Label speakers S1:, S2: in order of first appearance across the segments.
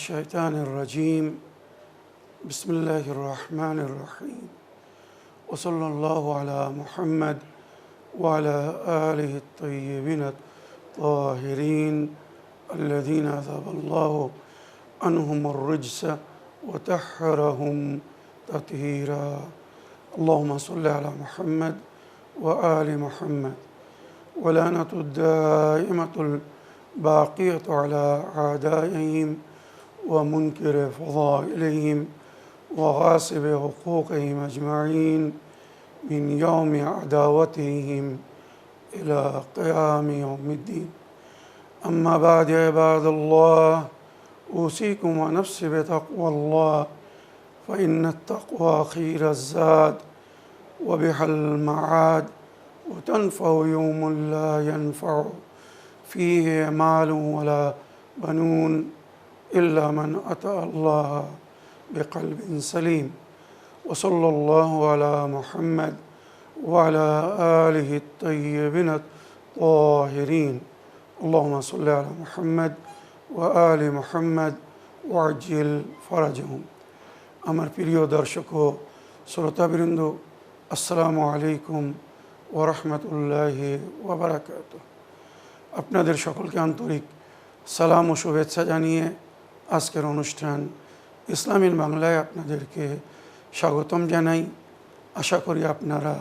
S1: الشيطان الرجيم بسم الله الرحمن الرحيم وصلى الله على محمد وعلى آله الطيبين الطاهرين الذين أذهب الله عنهم الرجس وطهرهم تطهيرا اللهم صل على محمد وآل محمد ولعنة الدائمة الباقية على أعدائهم ومنكر فضائلهم وغاصب حقوقهم أجمعين من يوم عداوتهم إلى قيام يوم الدين أما بعد عباد الله أوصيكم ونفسي بتقوى الله فإن التقوى خير الزاد وبها المعاد وتنفع يوم لا ينفع فيه مال ولا بنون إلا من أتى الله بقلب سليم وصلى الله على محمد وعلى آله الطيبين الطاهرين اللهم صل على محمد وآل محمد وعجل فرجهم আমার প্রিয় দর্শক ও শ্রোতাবৃন্দ আসসালামু আলাইকুম ওয়া রাহমাতুল্লাহি ওয়া বারাকাতুহু আপনাদের সকলকে আন্তরিক সালাম ও শুভেচ্ছা জানিয়ে আজকের অনুষ্ঠান ইসলামিন বাংলায় আপনাদেরকে স্বাগতম জানাই। আশা করি আপনারা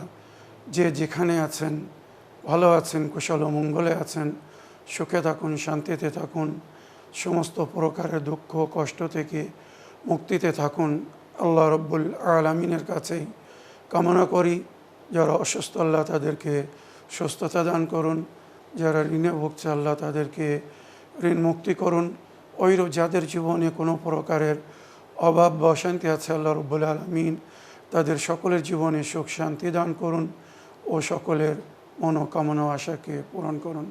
S1: যে যেখানে আছেন ভালো আছেন, কুশল ও মঙ্গলে আছেন, সুখে থাকুন, শান্তিতে থাকুন, সমস্ত প্রকারের দুঃখ কষ্ট থেকে মুক্তিতে থাকুন। আল্লাহ রব্বুল আলামিনের কাছেই কামনা করি যারা অসুস্থ আল্লাহ তাদেরকে সুস্থতা দান করুন, যারা ঋণে ভুগছে আল্লাহ তাদেরকে ঋণ মুক্তি করুন। ওইরূপ যাদের জীবনে কোনো প্রকারের অভাব বা অশান্তি আছে আল্লাহ রব্বুল আলামিন তাদের সকলের জীবনে সুখ শান্তি দান করুন ও সকলের মনোকামনা আশাকে পূরণ করুন।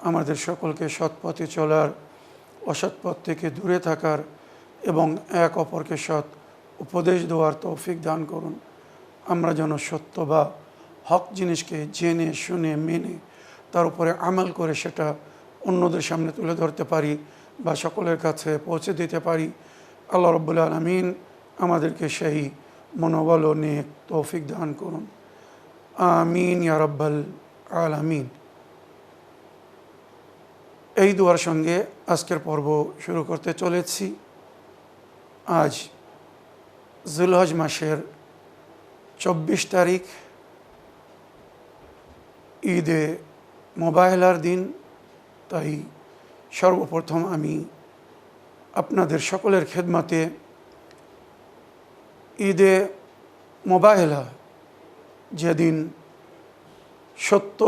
S1: আমাদের সকলকে সৎ পথে চলার, অসৎ পথ থেকে দূরে থাকার এবং এক অপরকে সৎ উপদেশ দেওয়ার তৌফিক দান করুন। আমরা যেন সত্য বা হক জিনিসকে জেনে শুনে মেনে তার উপরে আমল করে সেটা অন্যদের সামনে তুলে ধরতে পারি বা সকলের কাছে পৌঁছে দিতে পারি। আল্লাহ রব্বুল আলামিন আমাদেরকে সেই মনোবল ও নেক তৌফিক দান করুন। আমিন ইয়া রাব্বাল আলামিন। এই দুয়ার সঙ্গে আজকের পর্ব শুরু করতে চলেছি। আজ জিলহজ মাসের 24 তারিখ, ঈদে মোবাইলার দিন। তাই সর্বপ্রথম আমি আপনাদের সকলের খেদমতে ঈদে মোবাইলা, যেদিন সত্য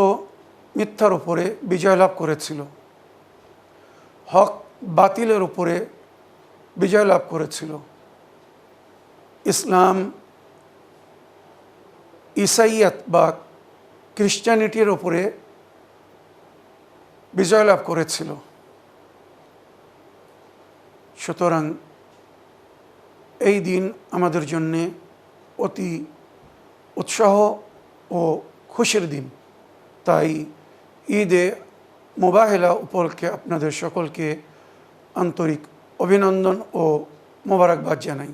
S1: মিথ্যার উপরে বিজয় লাভ করেছিল, হক বাতিলের উপরে বিজয় লাভ করেছিল, ইসলাম ঈসাইয়াত বা খ্রিস্টানিটির ওপরে বিজয় লাভ করেছিল। সুতরাং এই দিন আমাদের জন্যে অতি উৎসাহ ও খুশির দিন। তাই ঈদে মোবাইলা উপলক্ষে আপনাদের সকলকে আন্তরিক অভিনন্দন ও মোবারকবাদ জানাই।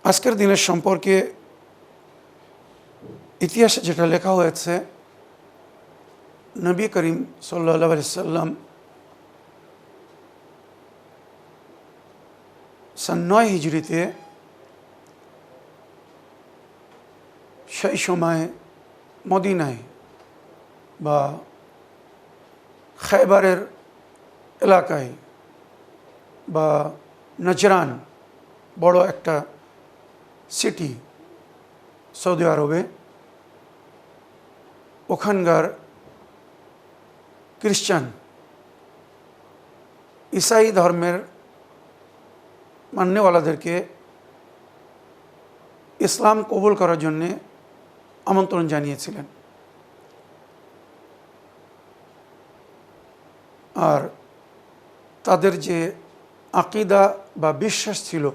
S1: আজকের দিনের সম্পর্কে ইতিহাসে যেটা লেখা হয়েছে, নবী করিম সাল্লাল্লাহু আলাইহি সাল্লাম সন 9 হিজরিতে সেই সময় মদিনায় বা খায়বারের এলাকায় বা নজরান, বড় একটা সিটি সৌদি আরবে, ওখানকার খ্রিস্টান ঈসাই ধর্মের মান্যওয়ালাদেরকে ইসলাম কবুল করার জন্যে আমন্ত্রণ জানিয়েছিলেন। আর তাদের যে আকিদা বা বিশ্বাস ছিল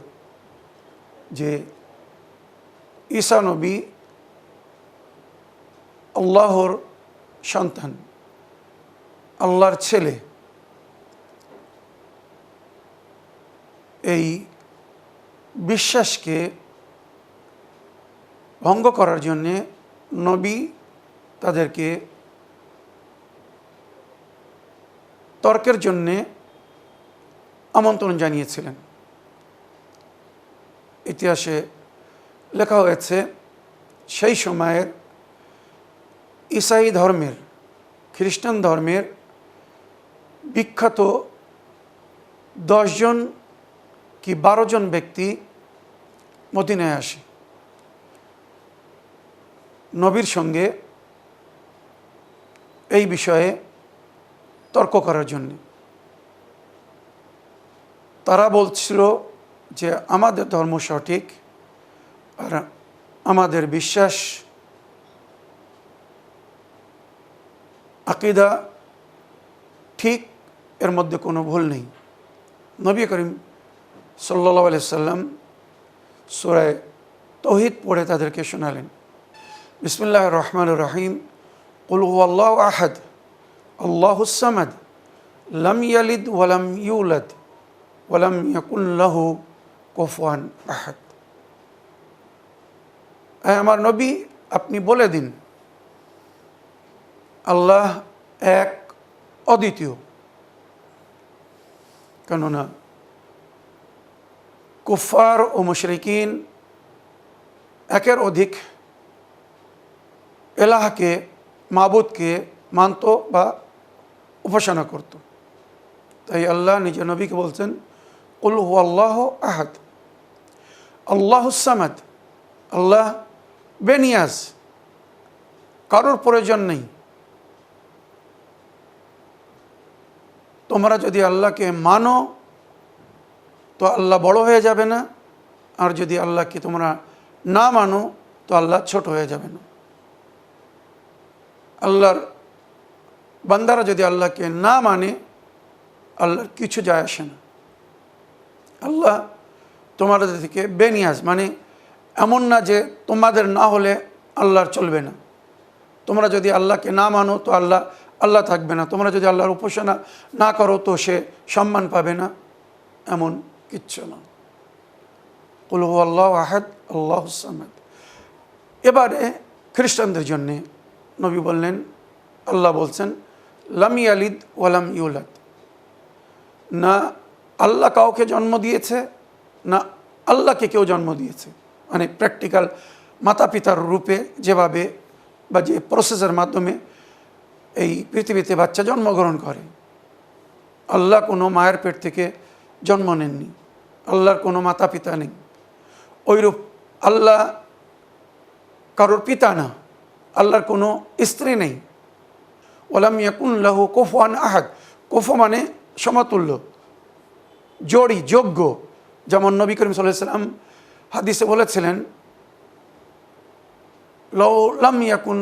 S1: যে ঈসা নবী আল্লাহর সন্তান, আল্লাহর ছেলে, এই বিশ্বাসকে ভঙ্গ করার জন্যে নবী তাদেরকে তর্কের জন্যে আমন্ত্রণ জানিয়েছিলেন। ইতিহাসে লেখা হয়েছে সেই সময়ের ঈসাই ধর্মের, খ্রিস্টান ধর্মের বিখ্যাত 10 জন কি 12 জন ব্যক্তি মদিনায় আসে নবীর সঙ্গে এই বিষয়ে তর্ক করার জন্য। তারা বলছিল যে আমাদের ধর্ম সঠিক আর আমাদের বিশ্বাস আকীদা ঠিক, এর মধ্যে কোনো ভুল নেই। নবী করিম সাল্লাল্লাহু আলাইহি সাল্লাম সূরা তাওহীদ পড়ে তাদেরকে শোনালেন, বিসমিল্লাহির রহমানির রহিম, কুল হুয়াল্লাহু আহাদ আল্লাহুস সামাদ লাম ইয়ালিদ ওয়ালাম ইউলাদ ওয়ালাম ইয়াকুল লাহু কুফুয়ান আহাদ। আমার নবী, আপনি বলে দিন আল্লাহ এক, অদ্বিতীয়। কেননা কুফার ও মুশরিকিন একের অধিক এলাহকে, মাবুদকে মানত বা উপাসনা করত। তাই আল্লাহ নিজের নবীকে বলছেন, কুল হুয়াল্লাহু আহাদ আল্লাহুস সামাদ, আল্লাহ বেনিয়াজ, কারোর প্রয়োজন নেই। তোমরা যদি আল্লাহকে মানো তো আল্লাহ বড় হয়ে যাবে না, আর যদি আল্লাহকে তোমরা না মানো তো আল্লাহ ছোট হয়ে যাবে না। আল্লাহর বান্দারা যদি আল্লাহকে না মানে আল্লাহর কিছু যায় আসে না। আল্লাহ তোমাদের থেকে বেনিয়াজ, মানে এমন না যে তোমাদের না হলে আল্লাহর চলবে না। তোমরা যদি আল্লাহকে না মানো তো আল্লাহ থাকবে না। তোমরা যদি আল্লাহর উপাসনা না করো তো সে সম্মান পাবে না, এমন কিচ্ছু না। কুল হুয়াল্লাহু আহাদ আল্লাহুস সামাদ। এবারে খ্রিস্টানদের জন্যে নবী বললেন, আল্লাহ বলছেন লাম ইয়ালিদ ওয়ালাম ইউলাদ, না আল্লাহ কাউকে জন্ম দিয়েছে না আল্লাহকে কেউ জন্ম দিয়েছে। মানে প্র্যাকটিক্যাল মাতা পিতার রূপে যেভাবে বা যে প্রসেসের মাধ্যমে এই পৃথিবীতে বাচ্চা জন্মগ্রহণ করে, আল্লাহ কোনো মায়ের পেট থেকে জন্ম নেননি, আল্লাহর কোনো মাতা পিতা নেই। ওইরূপ আল্লাহ কারোর পিতা না, আল্লাহর কোনো স্ত্রী নেই। ওয়ালাম ইয়াকুন লাহু কুফুয়ান আহাদ, কুফু মানে সমতুল্য, জোড়ি, যোগ্য। যেমন নবী করিম সাল্লাল্লাহু আলাইহি ওয়াসাল্লাম হাদিসে বলেছিলেন, লাউ লাম ইয়াকুন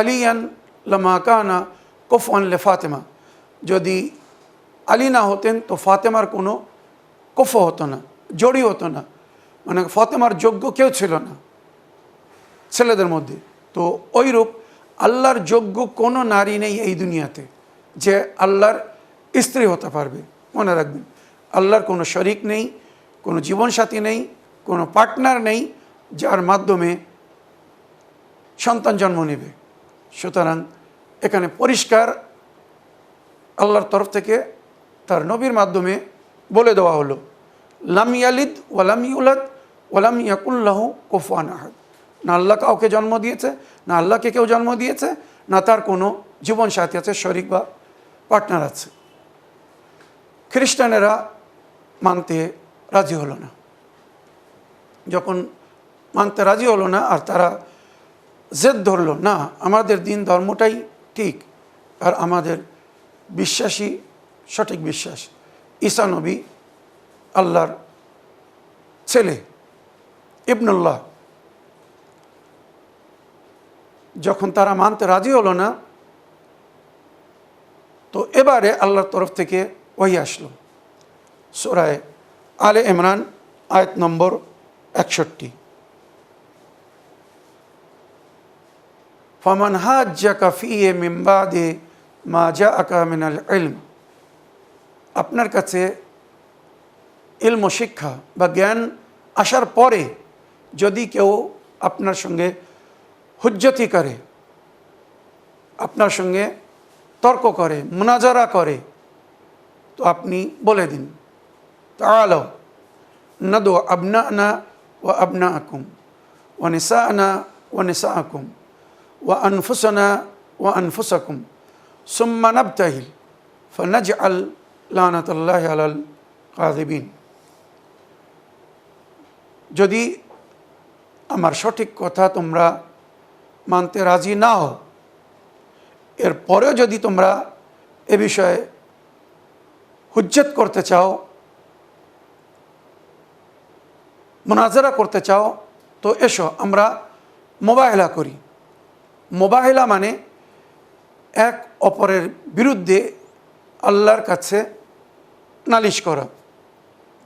S1: আলিয়ান লামা কানা কুফুয়ান লি ফাতেমা, যদি আলী না হতেন তো ফাতেমার কোনো কুফু হতো না, জড়ি হতো না। মানে ফাতেমার যোগ্য কেউ ছিল না ছেলেদের মধ্যে। তো ওইরূপ আল্লাহর যোগ্য কোনো নারী নেই এই দুনিয়াতে যে আল্লাহর স্ত্রী হতে পারবে। মনে রাখবেন, আল্লাহর কোনো শরিক নেই, কোনো জীবনসাথী নেই, কোনো পার্টনার নেই যার মাধ্যমে সন্তান জন্ম নেবে। সুতরাং এখানে পরিষ্কার আল্লাহর তরফ থেকে তার নবীর মাধ্যমে বলে দেওয়া হলো, লাম ইয়ালিদ ওয়ালাম ইউলাদ ওয়ালাম ইয়াকুল লাহু কুফুয়ান আহাদ। না আল্লাহ কাউকে জন্ম দিয়েছে, না আল্লাহকে কেউ জন্ম দিয়েছে, না তার কোনো জীবনসাথী আছে, শরিক বা পার্টনার আছে। খ্রিস্টানেরা মানতে রাজি হলো না। যখন মানতে রাজি হলো না আর তারা জেদ ধরলো, না আমাদের দিন ধর্মটাই ঠিক আর আমাদের বিশ্বাসই সঠিক বিশ্বাস, ঈসা নবী আল্লাহর ছেলে, ইবনুল্লাহ। যখন তারা মানতে রাজি হলো না তো এবারে আল্লাহর তরফ থেকে ওহী আসলো। সূরা আলে ইমরান আয়াত নম্বর 61, ফামান হাজ্জাকা ফিহি মিন বাদি মা জাআকা মিনাল ইলম, আপনার কাছে ইলম শিক্ষা বা জ্ঞান আসার পরে যদি কেউ আপনার সঙ্গে হুজ্জতি করে, আপনার সঙ্গে তর্ক করে, মুনাজারা করে, তো আপনি বলে দিন, তাআলাউ নাদু আবনানা ওয়া আবনাআকুম ওয়া নিসাআনা ওয়া নিসাআকুম ওয়া আনফুসানা ওয়া আনফুসাকুম সুম্মা নাবতাহিল ফানাজআল লানাতাল্লাহি আলাল কাযিবিন। যদি আমার সঠিক কথা তোমরা মানতে রাজি না হও, এরপরেও যদি তোমরা এ বিষয়ে হুজ্জত করতে চাও, মুনাজারা করতে চাও, তো এসো আমরা মোবাহেলা করি। মোবাহেলা মানে এক অপরের বিরুদ্ধে আল্লাহর কাছে নালিশ করা,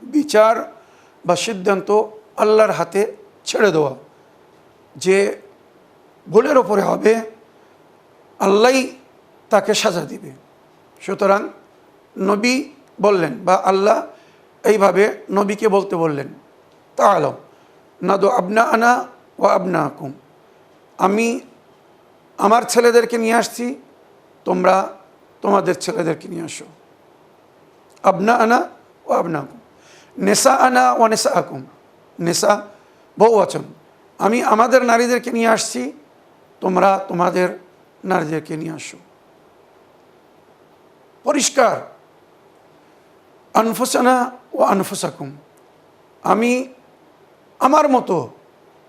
S1: বিচার বা সিদ্ধান্ত আল্লাহর হাতে ছেড়ে দেওয়া। যে ভুলের ওপরে হবে আল্লাহই তাকে সাজা দিবে। সুতরাং নবী বললেন বা আল্লাহ এইভাবে নবীকে বলতে বললেন, তাআলাউ নাদু আবনাআনা ওয়া আবনাআকুম, আমি আমার ছেলেদেরকে নিয়ে আসছি, তোমরা তোমাদের ছেলেদেরকে নিয়ে আসো। আবনাআনা ওয়া আবনাআকুম, নিসাআনা ওয়া নিসাআকুম, নিসা বহুবচন, আমি আমাদের নারীদেরকে নিয়ে আসছি, তোমরা তোমাদের নারীদেরকে নিয়ে আসো। পরিষ্কার। আনফুসানা ও আনফুসাকুম, আমি আমার মতো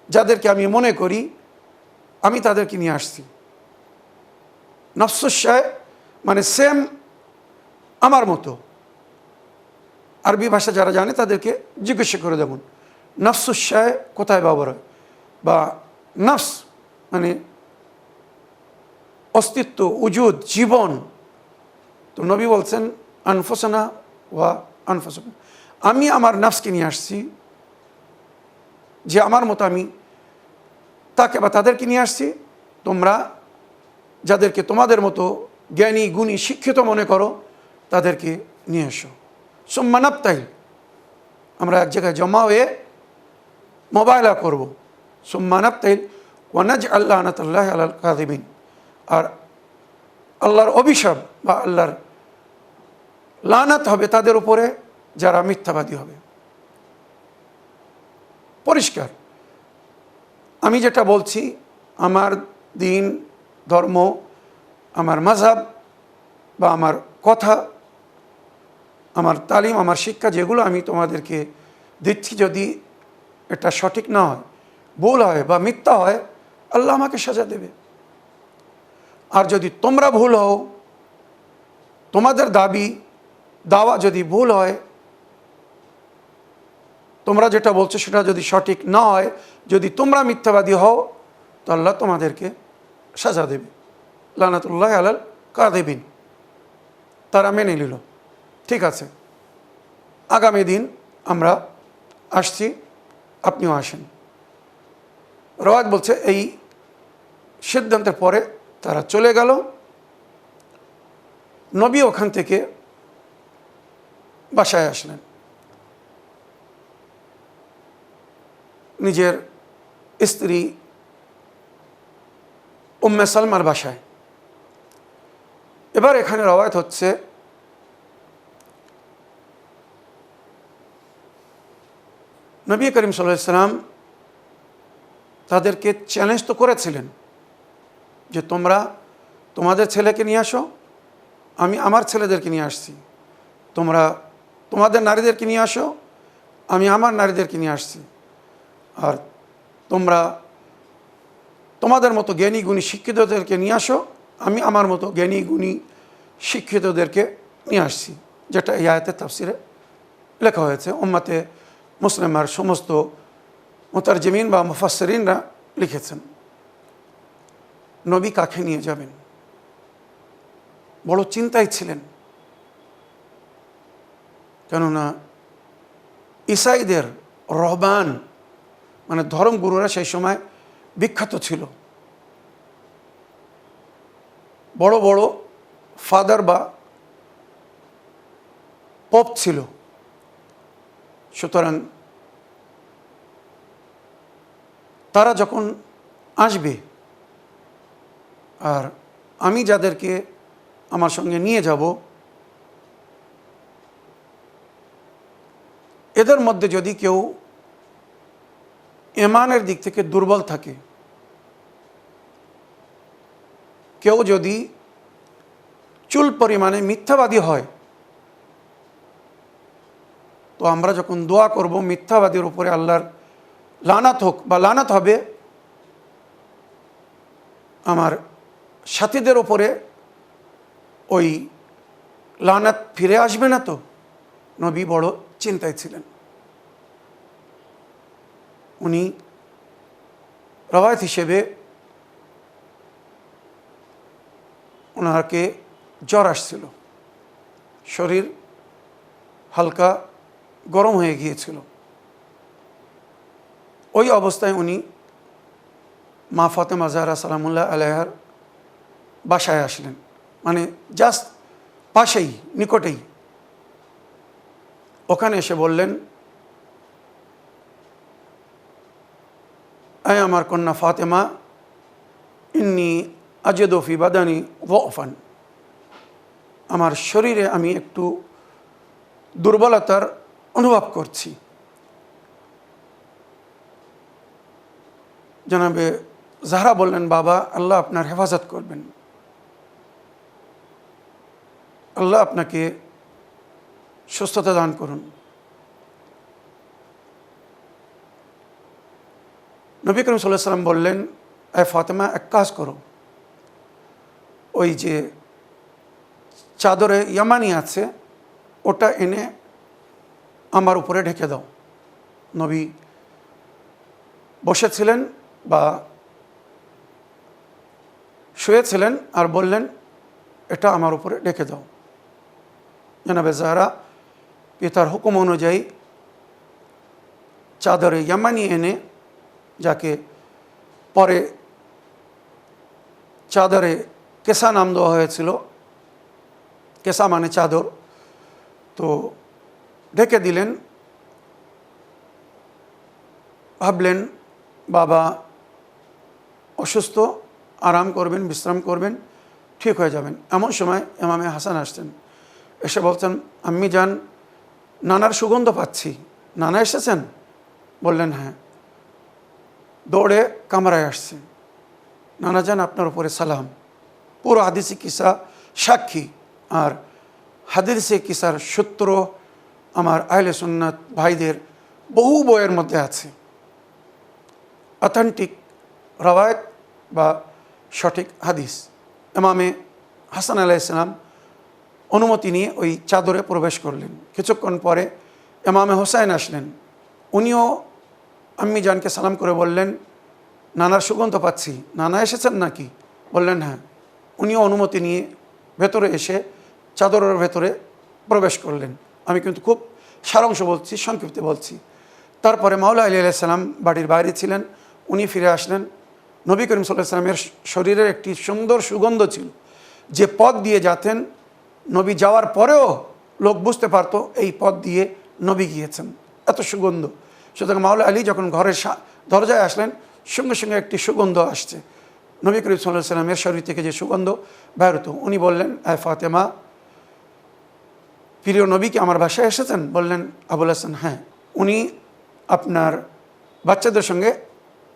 S1: যাদেরকে আমি মনে করি আমি তাদেরকে নিয়ে আসছি। নফসুশায় মানে সেম আমার মতো। আরবি ভাষা যারা জানে তাদেরকে জিজ্ঞাসা করে দেখুন নফসুশায় কোথায় ব্যবহার হয়, বা নফস মানে অস্তিত্ব, উজুদ, জীবন। তো নবী বলছেন আনফুসানা ওয়া আনফুসাকুম, আমি আমার নফসকে নিয়ে আসছি, যে আমার মতো আমি তাকে বা তাদেরকে নিয়ে আসছি, তোমরা যাদেরকে তোমাদের মতো জ্ঞানী গুণী শিক্ষিত মনে করো তাদেরকে নিয়ে এসো। সুম্মা নাবতাহিল, আমরা এক জায়গায় জমা হয়ে মোবাইলা করব। সুম্মা নাবতাহিল ওয়া নাজআল লানাতাল্লাহি আলাল কাযিবিন, আর আল্লাহর অভিশাপ বা আল্লাহর লানাত হবে তাদের উপরে যারা মিথ্যাবাদী হবে। পরিষ্কার। আমি যেটা বলছি, আমার দিন, ধর্ম, আমার মাযহাব বা আমার কথা, আমার তালিম, আমার শিক্ষা যেগুলো আমি তোমাদেরকে দিচ্ছি, যদি এটা সঠিক না হয়, ভুল হয় বা মিথ্যা হয়, আল্লাহ আমাকে সাজা দেবে। আর যদি তোমরা ভুল হও, তোমাদের দাওয়া যদি ভুল হয়, তোমরা যেটা বলছো সেটা যদি সঠিক না হয়, যদি তোমরা মিথ্যাবাদী হও, তো আল্লাহ তোমাদেরকে সাজা দেবে। লানাতুল্লাহি আলাল কাযিবিন। তারা মেনে নিল, ঠিক আছে, আগামী দিন আমরা আসছি, আপনিও আসেন। রওয়ায়াত বলছে এই সিদ্ধান্তের পরে তারা চলে গেল। নবী ওখান থেকে বাসায় আসলেন, নিজের স্ত্রী উম্মে সালমার বাসায়। এবার এখানে রওয়ায়াত হচ্ছে নবী করিম সাল্লাল্লাহু আলাইহি সাল্লাম তাদেরকে চ্যালেঞ্জ তো করেছিলেন যে তোমরা তোমাদের ছেলেকে নিয়ে আসো, আমি আমার ছেলেদেরকে নিয়ে আসছি, তোমরা তোমাদের নারীদেরকে নিয়ে আসো, আমি আমার নারীদেরকে নিয়ে আসছি, আর তোমরা তোমাদের মতো জ্ঞানী গুণী শিক্ষিতদেরকে নিয়ে আসো, আমি আমার মতো জ্ঞানী গুণী শিক্ষিতদেরকে নিয়ে আসছি, যেটা এই আয়াতের তাফসিরে লেখা হয়েছে। উম্মতে মুসলিমার সমস্ত মুতারজিমিন বা মুফাসসিরিনরা লিখেছেন। নবী কাকে নিয়ে যাবেন, বড় চিন্তায় ছিলেন। কেননা ইসাইদের রহবান মানে ধর্মগুরুরা সেই সময় বিখ্যাত ছিল। বড় বড় ফাদার বা পোপ ছিল, সুতরাং তারা যখন আসবে আর আমি যাদেরকে আমার সঙ্গে নিয়ে যাব, এদের মধ্যে যদি কেউ ঈমানের দিক থেকে দুর্বল থাকে, কেউ যদি চুল পরিমাণে মিথ্যাবাদী হয়, তো আমরা যখন দোয়া করব মিথ্যাবাদীর উপরে আল্লাহর লানাত হোক বা লানাত হবে, আমার সাথীদের উপরে ওই লানাত ফিরে আসবে না। তো নবী বড় চিন্তায় ছিলেন। উনি রওয়ায়াত হিসেবে ওনাকে জ্বর আসছিল, শরীর হালকা গরম হয়ে গিয়েছিল। ওই অবস্থায় উনি মা ফাতেমা জাহরা সালামুল্লাহ আলাইহার বাসায় আসলেন, মানে জাস্ট পাশেই, নিকটেই। ওখানে এসে বললেন, আয় আমার কন্যা ফাতেমা, ইন্নি আজেদু ফি বাদানি ওয়াফান, আমার শরীরে আমি একটু দুর্বলতার অনুভব করছি। জনাবে জাহরা বললেন, বাবা, আল্লাহ আপনার হেফাজত করবেন, আল্লাহ আপনাকে সুস্থতা দান করুন। নবী করিম সাল্লাল্লাহু আলাইহি ওয়াসাল্লাম বললেন, আয় ফাতেমা, এক কাজ করো, ওই যে চাদরে ইয়ামানি আছে ওটা এনে আমার উপরে ঢেকে দাও। নবী বসেছিলেন বা শুয়েছিলেন আর বললেন, এটা আমার উপরে ঢেকে দাও। জনাবে জাহরা পিতার হুকুম অনুযায়ী চাদরে ইয়ামানি এনে, যাকে পরে চাদরে কেসা নাম দেওয়া হয়েছিল, কেসা মানে চাদর, তো ঢেকে দিলেন। ভাবলেন বাবা অসুস্থ, আরাম করবেন, বিশ্রাম করবেন, ঠিক হয়ে যাবেন। এমন সময় ইমামে হাসান আসছেন, এসে বলছেন, আম্মি যান, নানার সুগন্ধ পাচ্ছি, নানা এসেছেন? বললেন হ্যাঁ। দৌড়ে কামরায় আসছে, নানা যান, আপনার উপরে সালাম। পুরো হাদিসি কিসা সাক্ষী, আর হাদিসি কিসার সূত্র আমার আহলে সুন্নাত ভাইদের বহু বইয়ের মধ্যে আছে। অথেন্টিক রওয়ায়াত বা সঠিক হাদিস। ইমামে হাসান আলাইহিস সালাম অনুমতি নিয়ে ওই চাদরে প্রবেশ করলেন। কিছুক্ষণ পরে ইমামে হোসাইন আসলেন, উনিও আম্মি জানকে সালাম করে বললেন, নানার সুগন্ধ পাচ্ছি, নানা এসেছেন নাকি? বললেন হ্যাঁ। উনিও অনুমতি নিয়ে ভেতরে এসে চাদরের ভেতরে প্রবেশ করলেন। আমি কিন্তু খুব সারাংশ বলছি, সংক্ষিপ্তে বলছি। তারপরে মাওলা আলী আলাইহিস সালাম বাড়ির বাইরে ছিলেন, উনি ফিরে আসলেন। নবী করিম সাল্লাল্লাহু আলাইহি ওয়াসাল্লামের শরীরের একটি সুন্দর সুগন্ধ ছিল, যে পথ দিয়ে যেতেন নবী যাওয়ার পরেও লোক বুঝতে পারতো এই পথ দিয়ে নবী গিয়েছেন, এত সুগন্ধ। সুতরাং মাওলা আলী যখন ঘরের দরজায় আসলেন, সঙ্গে সঙ্গে একটি সুগন্ধ আসছে। নবী করিম সাল্লাল্লাহু আলাইহি ওয়াসাল্লামের শরীর থেকে যে সুগন্ধ বের হতো, উনি বললেন, আয় ফাতেমা, প্রিয় নবী কি আমার বাসায় এসেছেন? বললেন আবুল হাসান, হ্যাঁ। উনি আপনার বাচ্চাদের সঙ্গে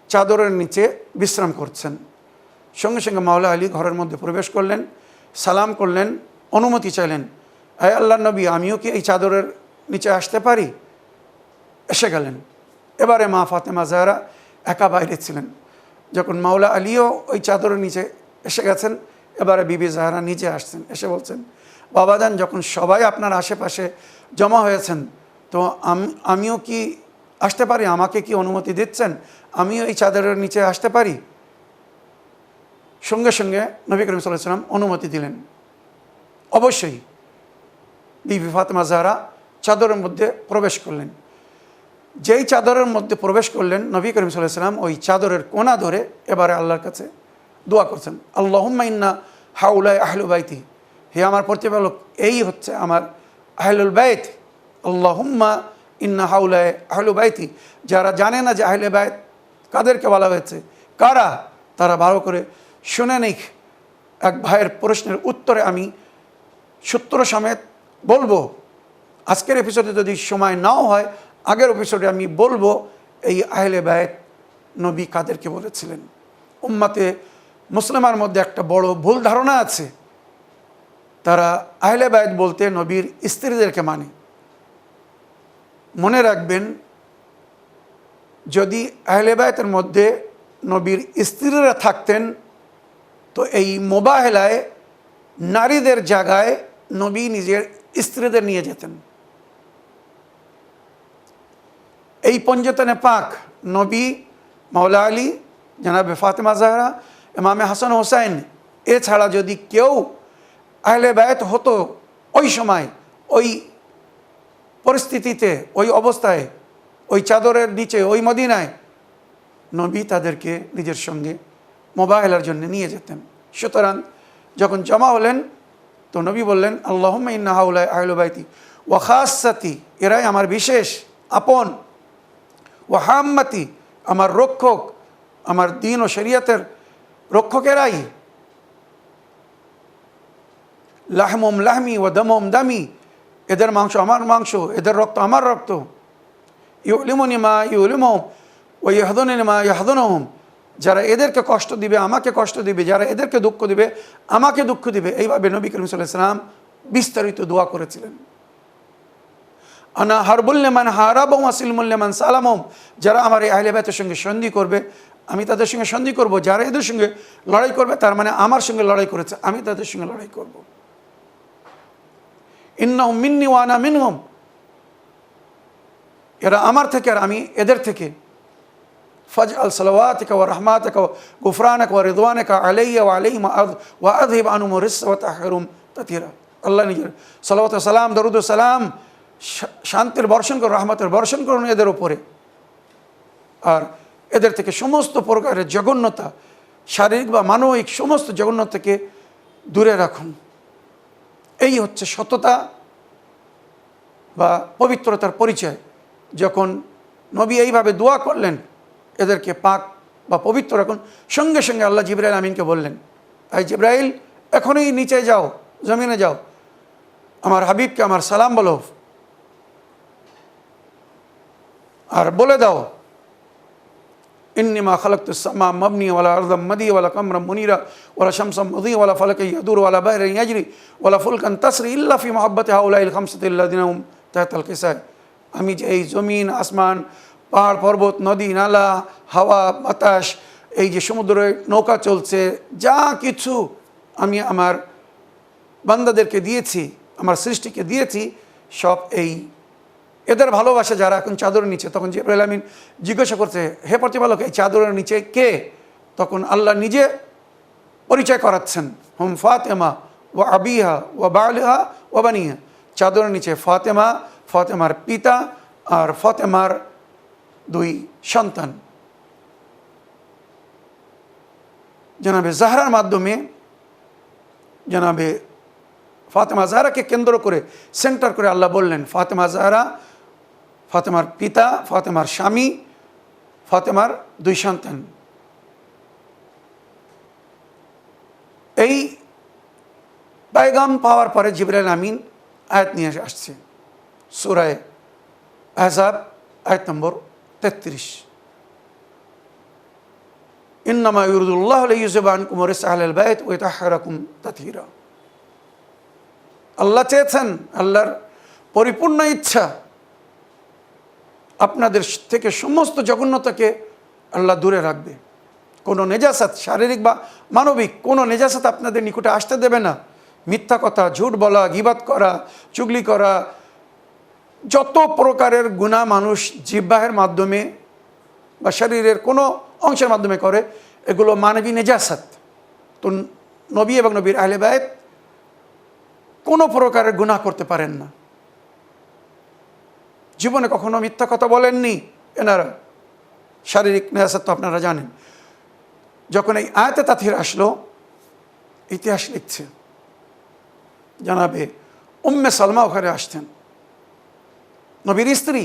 S1: চাদরের নিচে বিশ্রাম করছেন। সঙ্গে সঙ্গে মাওলা আলী ঘরের মধ্যে প্রবেশ করলেন, সালাম করলেন, অনুমতি চাইলেন, আয় আল্লাহর নবী, আমিও কি এই চাদরের নিচে আসতে পারি? এসে গেলেন। এবারে মা ফাতেমা জাহরা একা বাইরে ছিলেন। যখন মাওলা আলীও ওই চাদরের নিচে এসে গেছেন, এবারে বিবি জাহরা নিচে আসছেন, এসে বলছেন, বাবাজান, যখন সবাই আপনার আশেপাশে জমা হয়েছেন, তো আমিও কি আসতে পারি? আমাকে কি অনুমতি দিচ্ছেন? আমিও এই চাদরের নিচে আসতে পারি? সঙ্গে সঙ্গে নবী করিম সাল্লাল্লাহু আলাইহি ওয়াসাল্লাম অনুমতি দিলেন। অবশ্যই বিবি ফাতেমা জাহরা চাদরের মধ্যে প্রবেশ করলেন। যেই চাদরের মধ্যে প্রবেশ করলেন, নবী করিম সাল্লাল্লাহু আলাইহি ওয়াসাল্লাম ওই চাদরের কোনা ধরে এবারে আল্লাহর কাছে দোয়া করছেন, আল্লাহুম্মা ইন্না হাউলাই আহলু বাইতি, হে আমার প্রতিপালক, এই হচ্ছে আমার আহলুল বাইত, আল্লাহুম্মা ইন্না হাউলায়ে আহলু বাইতি, যারা জানে না যে আহলে বাইত কাদেরকে বলা হয়েছে, কারা, তারা ভালো করে শুনে নিক। এক ভাইয়ের প্রশ্নের উত্তরে আমি সূত্র সমেত বলবো। আজকের এপিসোডে যদি সময় নাও হয়, আগের এপিসোডে আমি বলবো এই আহলে বাইত নবী কাদেরকে বলেছিলেন। উম্মাতে মুসলিমার মধ্যে একটা বড় ভুল ধারণা আছে, তারা আহলে বাইত বলতে নবীর স্ত্রীদেরকে মানে। মনে রাখবেন, যদি আহলে বাইতের মধ্যে নবীর স্ত্রীরা থাকতেন তো এই মোবাহেলায় নারীদের জায়গায় নবী নিজের স্ত্রীদের নিয়ে যেতেন। এই পঞ্জতনে পাক নবী, মাওলা আলী, জনাবে ফাতেমা জাহরা, ইমামে হাসান হোসাইন এছাড়া যদি কেউ আহলে বায়ত হতো ওই সময়, ওই পরিস্থিতিতে, ওই অবস্থায়, ওই চাদরের নিচে, ওই মদিনায়, নবী তাদেরকে নিজের সঙ্গে মোবাহেলার জন্য নিয়ে যেতেন। সুতরাং যখন জমা হলেন তো নবী বললেন, আল্লাহুম্মা ইন্না হাউলায়ে আহলু বাইতি ওয়া খাসসাতি, এরাই আমার বিশেষ আপন, ওয়া হাম্মাতি, আমার রক্ষক, আমার দ্বীন ও শরীয়তের রক্ষকেরাই, লাহমুম লাহমি ওয়া দামুম দামি, এদের মাংস আমার মাংস, এদের রক্ত আমার রক্ত, ইউলিমুনি মা ইউলিমুহুম ওয়া ইয়াহদুনুনি মা ইয়াহদুনুহুম, যারা এদেরকে কষ্ট দিবে আমাকে কষ্ট দিবে, যারা এদেরকে দুঃখ দিবে আমাকে দুঃখ দিবে। এইভাবে নবী করিম সাল্লাল্লাহু আলাইহি ওয়াসাল্লাম বিস্তারিত দোয়া করেছিলেন। আনা হারবুল লিমান হারাবাহুম ওয়া সিলমুল লিমান সালামহুম, যারা আমার এই আহলে বাইতের সঙ্গে সন্ধি করবে আমি তাদের সঙ্গে সন্ধি করব, যারা এদের সঙ্গে লড়াই করবে তার মানে আমার সঙ্গে লড়াই করেছে, আমি তাদের সঙ্গে লড়াই করব। ইন্নাহুম মিন্নি ওয়া আনা মিনহুম, এরা আমার থেকে আর আমি এদের থেকে। ফাজআল সালাওয়াতিকা ওয়া রাহমাতিকা ওয়া গুফরানাকা ওয়া রিদওয়ানাকা আলাইয়া ওয়া আলাইহিম ওয়া আযহিব আনহুম রিসসা ওয়া তাহহিরুম তাতহীরা। আল্লাহ নিজের সালাওয়াত ওয়া সালাম, দরুদ ও সালাম, শান্তির বর্ষণ করুন, রহমতের বর্ষণ করুন এদের উপরে, আর এদের থেকে সমস্ত প্রকারের জঘন্যতা, শারীরিক বা মানবিক সমস্ত জঘন্যতা থেকে দূরে রাখুন। এই হচ্ছে সততা বা পবিত্রতার পরিচয়। যখন নবী এইভাবে দোয়া করলেন এদেরকে পাক বা পবিত্র রাখুন, সঙ্গে সঙ্গে আল্লাহ জিবরাইল আমিনকে বললেন, এই জিবরাইল এখনই নিচে যাও, জমিনে যাও, আমার হাবিবকে আমার সালাম বলো, আর বলে দাও, ইন্নিমা খালাকতুস সামা মাবনি ওয়ালা আরদাম মাদি ওয়ালা কামরাম মুনিরা ওয়ালা শামসাম মুদি ওয়ালা ফালাকা ইয়াদুর ওয়ালা বাহরান ইয়াজরি ওয়ালা ফুলকান তাসরি ইল্লা ফি মুহাব্বাতি হাউলাইল খামসাতি আল্লাযিনা হুম তাহতাল কিসায়। আমি যে এই জমিন আসমান, পাহাড় পর্বত, নদী নালা, হাওয়া বাতাস, এই যে সমুদ্রে নৌকা চলছে, যা কিছু আমি আমার বান্দাদেরকে দিয়েছি, আমার সৃষ্টিকে দিয়েছি, সব এই এদের ভালোবাসা যারা এখন চাদরের নিচে। তখন জিবরাইল আমিন জিজ্ঞাসা করছে, হে প্রতিপালক, এই চাদরের নিচে কে? তখন আল্লাহ নিজে পরিচয় করাচ্ছেন, হুম ফাতেমা ওয়া আবিহা ওয়া বালিহা ওয়া বানিহা, চাদরের নিচে ফাতেমা, ফাতেমার পিতা আর ফাতেমার দুই সন্তান। জনাবে জাহরার মাধ্যমে, জনাবে ফাতেমা জাহরাকে কেন্দ্র করে, সেন্টার করে আল্লাহ বললেন, ফাতেমা জাহরা, ফাতেমার পিতা, ফাতেমার স্বামী, ফাতেমার দুই সন্তান। এই পায়গাম পাওয়ার পরে জিবরাইল আমিন আয়াত নিয়ে আসছে, সূরা আহজাব আয়াত নম্বর 33, ইন্নামা ইউরিদুল্লাহু লিইয়ুযহিবা আনকুম রিজসা আহলিল বাইত ওয়া ইউতাহহিরাকুম তাতহীরা। আল্লাহ চেয়েছেন, আল্লাহর পরিপূর্ণ ইচ্ছা, আপনাদের থেকে সমস্ত জঘন্যতাকে আল্লাহ দূরে রাখবে। কোনো নেজাসাত, শারীরিক বা মানবিক কোনো নেজাসাত আপনাদের নিকটে আসতে দেবে না। মিথ্যা কথা, ঝুট বলা, গীবাত করা, চুগলি করা, যত প্রকারের গুনাহ মানুষ জিহ্বার মাধ্যমে বা শরীরের কোনো অংশের মাধ্যমে করে, এগুলো মানবী নেজাসাত। তো নবী এবং নবীর আহলে বাইত কোনো প্রকারের গুনাহ করতে পারেন না। জীবনে কখনো মিথ্যা কথা বলেননি এনারা। শারীরিক নেজাসাত তো আপনারা জানেন। যখন এই আয়াতে তাতহীর আসলো, ইতিহাস লিখছে, জানাবে উম্মে সালমা ওখানে আসতেন, নবীর স্ত্রী,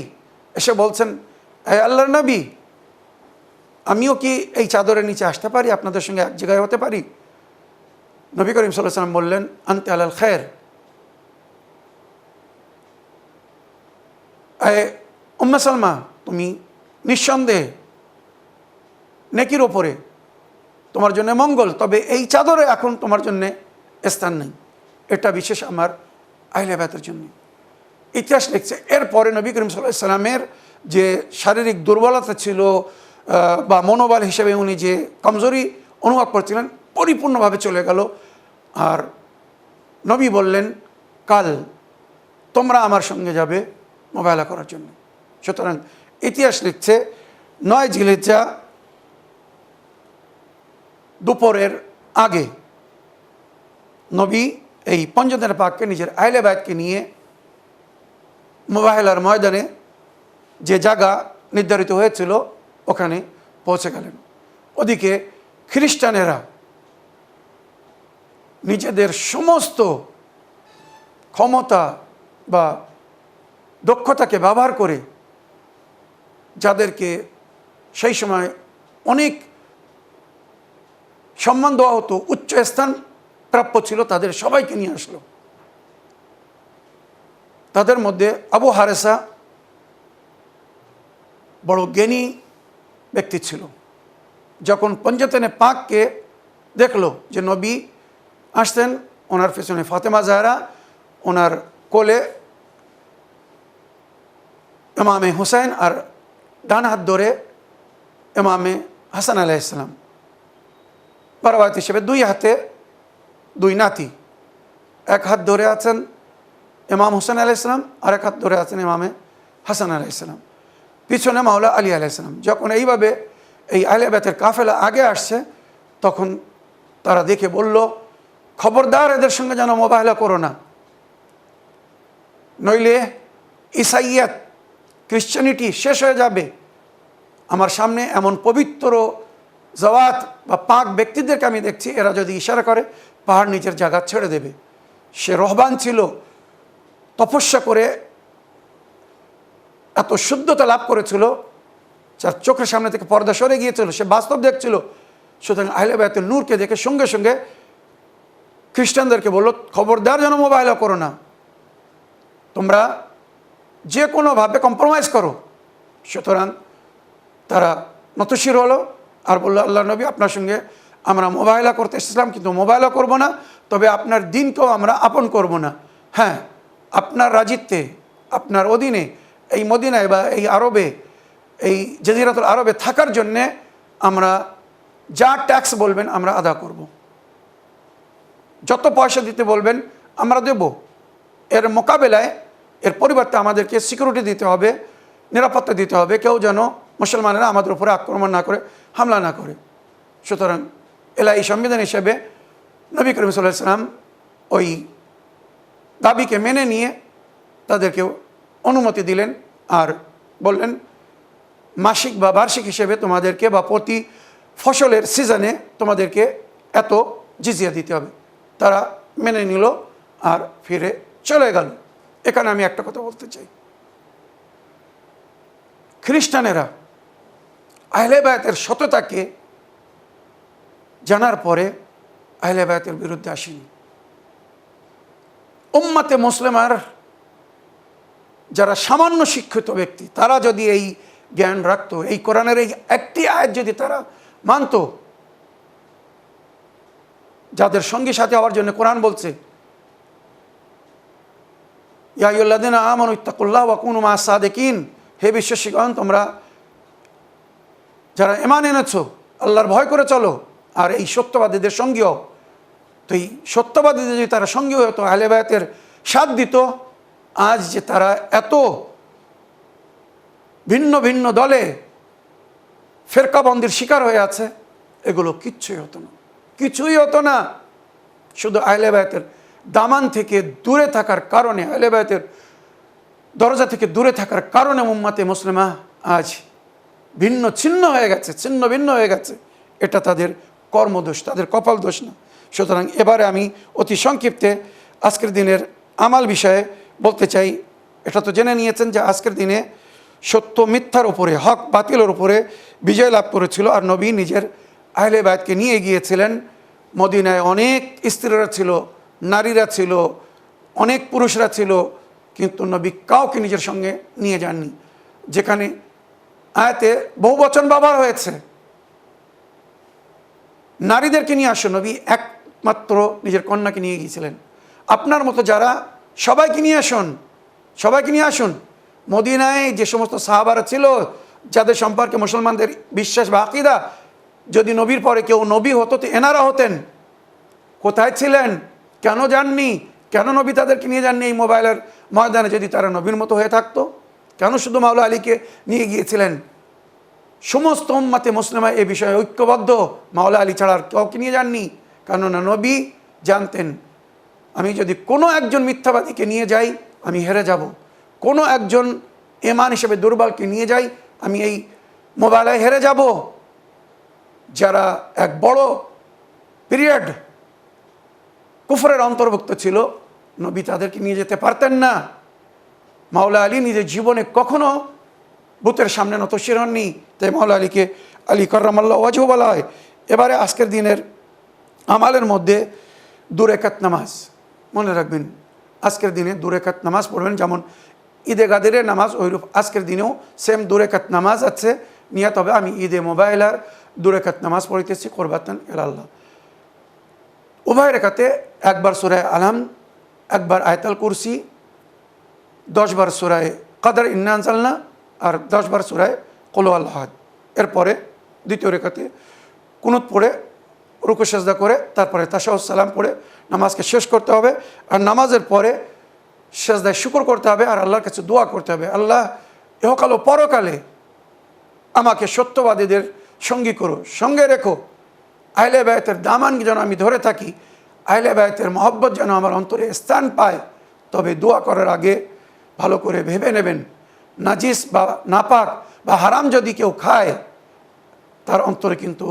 S1: এসে বলছেন, হে আল্লাহর নবী, আমিও কি এই চাদরের নিচে আসতে পারি, আপনাদের সঙ্গে এক জায়গায় হতে পারি? নবী করিম সাল্লাল্লাহু আলাইহি ওয়াসাল্লাম বললেন, আনতে আলাল খায়র, উম্মে সালমা, তুমি নিঃসন্দেহে নেকির ওপরে, তোমার জন্য মঙ্গল, তবে এই চাদরে এখন তোমার জন্য স্থান নেই, এটা বিশেষ আমার আহলে বায়তের জন্য। ইতিহাস লিখছে এরপরে নবী করিম সাল্লাল্লাহু আলাইহি ওয়াসাল্লামের যে শারীরিক দুর্বলতা ছিল বা মনোবল হিসেবে উনি যে কমজোরি অনুভব করছিলেন, পরিপূর্ণভাবে চলে গেল। আর নবী বললেন, কাল তোমরা আমার সঙ্গে যাবে মোবাইলা করার জন্য। সুতরাং ইতিহাস লিখছে 9 জিলহিজ্জা দুপুরের আগে নবী এই পঞ্চদিনের পাককে নিজের আহলে বায়তকে নিয়ে মোবাইলার ময়দানে যে জায়গা নির্ধারিত হয়েছিল ওখানে পৌঁছে গেলেন। ওদিকে খ্রিস্টানেরা নিজেদের সমস্ত ক্ষমতা বা দক্ষতাকে ব্যবহার করে যাদেরকে সেই সময় অনেক সম্মান দেওয়া হতো, উচ্চ স্থান প্রাপ্য ছিল, তাদের সবাইকে নিয়ে আসলো। তাদের মধ্যে আবু হারেসা বড় জ্ঞানী ব্যক্তি ছিল। যখন পঞ্চদিনে পাককে দেখলো যে নবী আসতেন, ওনার পেছনে ফাতেমা জাহরা, ওনার কোলে ইমামে হুসাইন, আর ডান হাত ধরে ইমামে হাসান আলাইহিস সালাম, পরবাত হিসেবে 2 হাতে 2 নাতি, এক হাত ধরে আছেন ইমাম হুসাইন আলাইহিস সালাম, আর এক হাত ধরে আছেন ইমামে হাসান আলাইহিস সালাম, পিছনে মাওলা আলী আলাইহিস সালাম। যখন এইভাবে এই আহলে বায়তের কাফেলা আগে আসছে, তখন তারা দেখে বলল, খবরদার এদের সঙ্গে যেন মোবাইলা করো না, নইলে ইসাইয়াত ক্রিশ্চিয়ানিটি শেষ হয়ে যাবে। আমার সামনে এমন পবিত্র জাওয়াত বা পাক ব্যক্তিদেরকে আমি দেখছি, এরা যদি ইশারা করে পাহাড় নিচের জায়গা ছেড়ে দেবে। সে রহবান ছিল, তপস্যা করে এত শুদ্ধতা লাভ করেছিল, যার চোখের সামনে থেকে পর্দা সরে গিয়েছিল, সে বাস্তব দেখছিল। সুতরাং আহলে বায়তের নূরকে দেখে সঙ্গে সঙ্গে খ্রিস্টানদেরকে বলল, খবরদার যেন মোবাইলা করো না, তোমরা যে কোনোভাবে কম্প্রোমাইজ করো। সুতরাং তারা নতশির হলো আর বললো, আল্লাহ নবী, আপনার সঙ্গে আমরা মোবাইলা করতে এসেছিলাম, কিন্তু মোবাইলা করব না, তবে আপনার দিনকেও আমরা আপন করব না। হ্যাঁ, আপনার রাজিত্বে, আপনার অধীনে এই মদিনায় বা এই আরবে, এই জাজিরাতুল আরবে থাকার জন্যে আমরা যা ট্যাক্স বলবেন আমরা আদা করব, যত পয়সা দিতে বলবেন আমরা দেব। এর মোকাবেলায়, এর পরিবর্তে আমাদেরকে সিকিউরিটি দিতে হবে, নিরাপত্তা দিতে হবে, কেউ যেন মুসলমানেরা আমাদের উপরে আক্রমণ না করে, হামলা না করে। সুতরাং এলাহি সংবিধান হিসেবে নবী করিম সাল্লাল্লাহু আলাইহি ওয়াসাল্লাম ওই দাবিকে মেনে নিয়ে তাদেরকে অনুমতি দিলেন আর বললেন, মাসিক বা বার্ষিক হিসেবে তোমাদেরকে বা প্রতি ফসলের সিজনে তোমাদেরকে এত জিজিয়া দিতে হবে। তারা মেনে নিল আর ফিরে চলে গেল। এখানে আমি একটা কথা বলতে চাই, খ্রিস্টানেরা আহলে বায়তের সততাকে জানার পরে আহলে বায়তের বিরুদ্ধে আসেনি। উম্মাতে মুসলিমার যারা সামান্য শিক্ষিত ব্যক্তি, তারা যদি এই জ্ঞান রাখতো, এই কোরআনের এই একটি আয়াত যদি তারা মানত, যাদের সঙ্গী সাথী হওয়ার জন্য কোরআন বলছে, ইয়া আইয়ুহাল্লাযীনা আমানু ইত্তাকুল্লাহ ওয়া কুনু মা'আস সাদিকিন, হে বিশ্বাসীগণ, তোমরা যারা ঈমান এনেছো আল্লাহর ভয় করে চলো আর এই সত্যবাদীদের সঙ্গী হও। তো এই সত্যবাদীদের যদি তারা সঙ্গী হতো, আহলে বায়তের সাথ দিত, আজ যে তারা এত ভিন্ন ভিন্ন দলে ফেরকাবন্দির শিকার হয়ে আছে, এগুলো কিচ্ছুই হতো না, কিছুই হতো না। শুধু আহলে বায়তের দামান থেকে দূরে থাকার কারণে, আহলে বায়তের দরজা থেকে দূরে থাকার কারণে উম্মাতে মুসলিমা আজ ভিন্ন ছিন্ন হয়ে গেছে, ছিন্ন ভিন্ন হয়ে গেছে। এটা তাদের কর্মদোষ, তাদের কপাল দোষ না। সুতরাং এবারে আমি অতি সংক্ষিপ্তে আজকের দিনের আমাল বিষয়ে বলতে চাই। এটা তো জেনে নিয়েছেন যে আজকের দিনে সত্য মিথ্যার উপরে, হক বাতিলের উপরে বিজয় লাভ করেছিল। আর নবী নিজের আহলে বায়াতকে নিয়ে গিয়েছিলেন মদিনায়। অনেক স্ত্রীরা ছিল, নারীরা ছিল, অনেক পুরুষরা ছিল, কিন্তু নবী কাউকে নিজের সঙ্গে নিয়ে যাননি। যেখানে আয়াতে বহু বচন ব্যবহার হয়েছে, নারীদেরকে নিয়ে আসো, নবী একমাত্র নিজের কন্যাকে নিয়ে গিয়েছিলেন। আপনার মতো যারা সবাইকে নিয়ে আসুন, সবাইকে নিয়ে আসুন। মদিনায় যে সমস্ত সাহাবারা ছিল, যাদের সম্পর্কে মুসলমানদের বিশ্বাস বা আকীদা, যদি নবীর পরে কেউ নবী হতো তো এনারা হতেন। কোথায় ছিলেন? কেন যাননি? কেন নবী তাদেরকে নিয়ে যাননি এই মোবাইলের ময়দানে? যদি তারা নবীর মতো হয়ে থাকতো, কেন শুধু মাওলা আলীকে নিয়ে গিয়েছিলেন? সমস্ত উম্মতে মুসলিমা এ বিষয়ে ঐক্যবদ্ধ, মাওলা আলী ছাড়া আর কাউকে নিয়ে যাননি। কেননা নবী জানতেন, আমি যদি কোনো একজন মিথ্যাবাদীকে নিয়ে যাই আমি হেরে যাব, কোনো একজন ইমান হিসেবে দুর্বলকে নিয়ে যাই আমি এই মোবাইলে হেরে যাব। যারা এক বড় পিরিয়ড কুফরের অন্তর্ভুক্ত ছিল, নবী তাদেরকে নিয়ে যেতে পারতেন না। মাওলা আলী নিজের জীবনে কখনো বুতের সামনে নতশির হননি, তাই মাওলা আলীকে আলী কাররামাল্লাহু ওয়াজহু বলা হয়। এবারে আজকের দিনের আমালের মধ্যে 2 রাকাত নামাজ, মনে রাখবেন আজকের দিনে 2 রাকাত নামাজ পড়বেন। যেমন ঈদে গাদিরের নামাজ, ওইরূপ আজকের দিনেও সেম 2 রাকাত নামাজ আছে। নিয়ত হবে আমি ঈদে মোবাইলার 2 রাকাত নামাজ পড়িতেছি কুরবাতান ইলাল্লাহ। উভয় রেখাতে একবার সূরা আলম, একবার আয়াতুল কুরসি, 10 বার সূরা কদর ইন্না আনজালনা, আর 10 বার সূরা কুল হুয়াল্লাহু আহাদ। এরপরে দ্বিতীয় রেখাতে কুনুত পড়ে রুকু সেজদা করে তারপরে তাশাহুদ সালাম পড়ে নামাজকে শেষ করতে হবে। আর নামাজের পরে সেজদায় শুকর করতে হবে আর আল্লাহর কাছে দোয়া করতে হবে, আল্লাহ ইহকাল ও পরকালে আমাকে সত্যবাদীদের সঙ্গী করো, সঙ্গে রেখো। আহলে বায়াতের দামান যেন আমি ধরে থাকি, আহলে বায়াতের মহব্বত যেন আমার অন্তরে স্থান পায়। তবে দোয়া করার আগে ভালো করে ভেবে নেবেন, নাজিস বা নাপাক বা হারাম যদি কেউ খায়, তার অন্তরে কিন্তু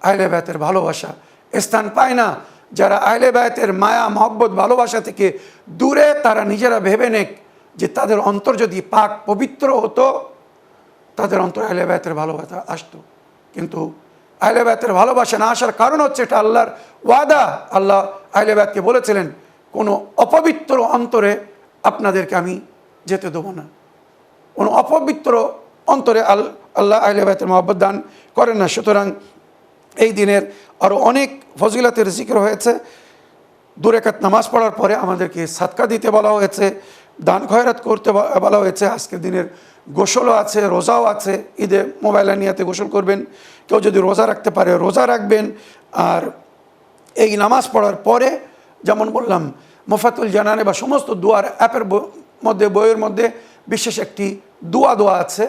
S1: আহলে বায়াতের ভালোবাসা স্থান পায় না। যারা আহলে বায়াতের মায়া মহব্বত ভালোবাসা থেকে দূরে, তারা নিজেরা ভেবে নেক যে তাদের অন্তর যদি পাক পবিত্র হতো, তাদের অন্তর আহলে বায়াতের ভালোবাসা আসতো। কিন্তু আহলে বায়াতের ভালোবাসা না আসার কারণ হচ্ছে এটা আল্লাহর ওয়াদা। আল্লাহ আহলে বায়াতকে বলেছিলেন, কোনো অপবিত্র অন্তরে আপনাদেরকে আমি যেতে দেবো না। কোনো অপবিত্র অন্তরে আল্লাহ আহলে বায়াতের মহব্বত দান করেন না। সুতরাং এই দিনের আরও অনেক ফজিলতের জিকির হয়েছে। 2 রাকাত নামাজ পড়ার পরে আমাদেরকে সাদকা দিতে বলা হয়েছে, দান খয়রাত করতে বলা হয়েছে। আজকের দিনের গোসলও আছে, রোজাও আছে। ঈদে মোবাইলে নিয়াতে গোসল করবেন, কেউ যদি রোজা রাখতে পারে রোজা রাখবেন। আর এই নামাজ পড়ার পরে যেমন বললাম, মুফাতুল জানানে বা সমস্ত দুয়ার অ্যাপের মধ্যে, বইয়ের মধ্যে বিশেষ একটি দোয়া আছে।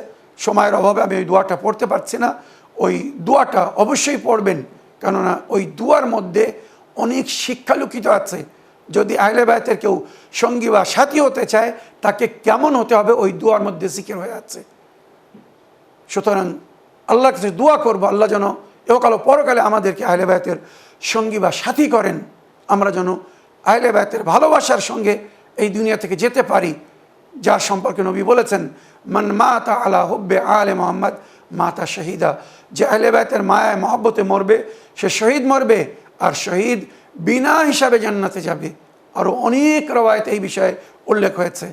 S1: সময়ের অভাবে আমি ওই দোয়াটা পড়তে পারছি না। ওই দোয়াটা অবশ্যই পড়বেন, কেননা ওই দোয়ার মধ্যে অনেক শিক্ষা লুকিত আছে। যদি আহলে বায়াতের কেউ সঙ্গী বা সাথী হতে চায়, তাকে কেমন হতে হবে ওই দোয়ার মধ্যে জিকির হয়ে আছে। সুতরাং আল্লাহর কাছে দোয়া করবো, আল্লাহ যেন এহকাল ও পরকালে আমাদেরকে আহলে বায়াতের সঙ্গী বা সাথী করেন। আমরা যেন আহলে বায়াতের ভালোবাসার সঙ্গে এই দুনিয়া থেকে যেতে পারি, যার সম্পর্কে নবী বলেছেন, মান মাতা আলা হুব্বে আলে মুহাম্মদ মাতা শহীদা। যে আহলে বায়াতের মায়ায় মহব্বতে মরবে সে শহীদ মরবে, আর শহীদ বিনা হিসাবে জান্নাতে যাবে। আরও অনেক রওয়ায়াত এই বিষয়ে উল্লেখ হয়েছে।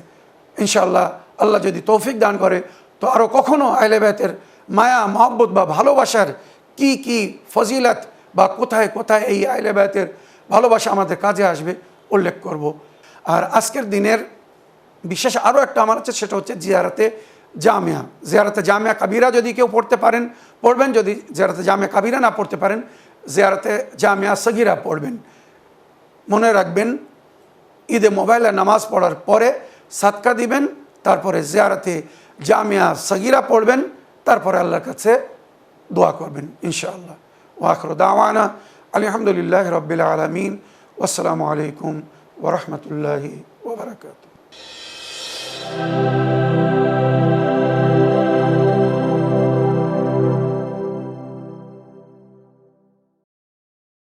S1: ইনশাআল্লাহ আল্লাহ যদি তৌফিক দান করে তো আরও কখনও আহলে বায়াতের মায়া মহব্বত বা ভালোবাসার কি কি ফজিলত বা কোথায় কোথায় এই আহলে বায়াতের ভালোবাসা আমাদের কাজে আসবে উল্লেখ করব। আর আজকের দিনের বিশেষ আরও একটা আমার আছে, সেটা হচ্ছে জিয়ারতে জামিয়া। জিয়ারতে জামিয়া কাবিরা যদি কেউ পড়তে পারেন পড়বেন, যদি জিয়ারতে জামিয়া কাবিরা না পড়তে পারেন জিয়ারতে জামিয়া সগিরা পড়বেন। মনে রাখবেন, ঈদে মোবাইলে নামাজ পড়ার পরে সাদকা দিবেন, তারপরে জিয়ারতে জামিয়া সগিরা পড়বেন, তারপরে আল্লাহর কাছে দোয়া করবেন ইনশাআল্লাহ। ওয়া আখিরু দাওয়ানা আলহামদুলিল্লাহি রাব্বিল আলামিন। ওয়াসসালামু আলাইকুম ওয়া রাহমাতুল্লাহি ওয়া বারাকাতুহু।